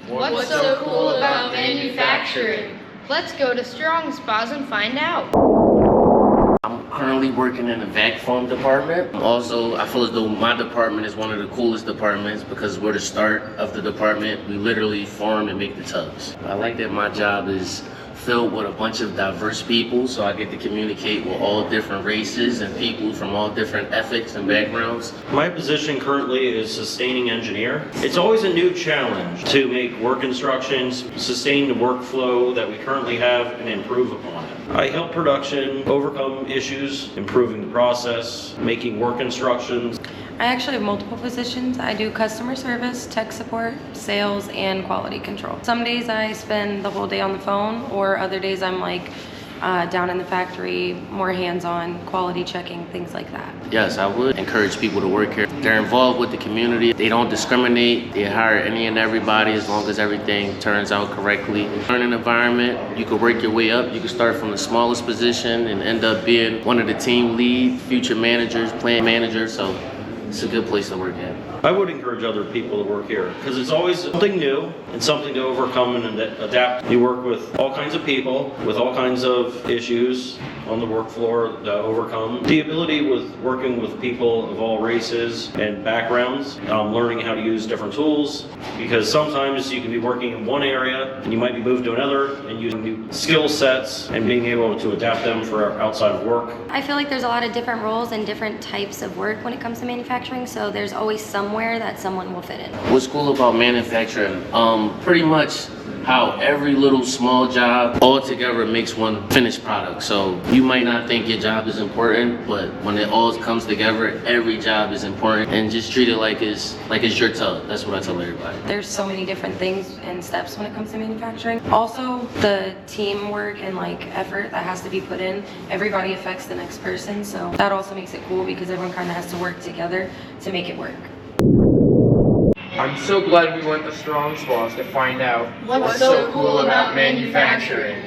What's so cool about manufacturing? Let's go to Strong Spas and find out. I'm currently working in the vac foam department. Also, I feel as though my department is one of the coolest departments because we're the start of the department. We literally form and make the tubs. I like that my job is filled with a bunch of diverse people, so I get to communicate with all different races and people from all different ethics and backgrounds. My position currently is sustaining engineer. It's always a new challenge to make work instructions, sustain the workflow that we currently have, and improve upon it. I help production overcome issues, improving the process, making work instructions. I actually have multiple positions. I do customer service, tech support, sales, and quality control. Some days I spend the whole day on the phone, or other days I'm like down in the factory, more hands-on, quality checking, things like that. Yes, I would encourage people to work here. They're involved with the community. They don't discriminate. They hire any and everybody as long as everything turns out correctly. Learning environment, you can work your way up. You can start from the smallest position and end up being one of the team lead, future managers, plant managers. So it's a good place to work at. I would encourage other people to work here because it's always something new and something to overcome and adapt. You work with all kinds of people with all kinds of issues on the work floor to overcome. The ability with working with people of all races and backgrounds, learning how to use different tools, because sometimes you can be working in one area and you might be moved to another and using new skill sets and being able to adapt them for outside of work. I feel like there's a lot of different roles and different types of work when it comes to manufacturing, so there's always somewhere that someone will fit in. What's cool about manufacturing? Pretty much how every little small job all together makes one finished product. So you might not think your job is important, but when it all comes together, every job is important, and just treat it like it's your tub. That's what I tell everybody. There's so many different things and steps when it comes to manufacturing. Also, the teamwork and like effort that has to be put in, everybody affects the next person. So that also makes it cool because everyone kind of has to work together to make it work. I'm so glad we went to Strong Spas to find out What's so cool about manufacturing?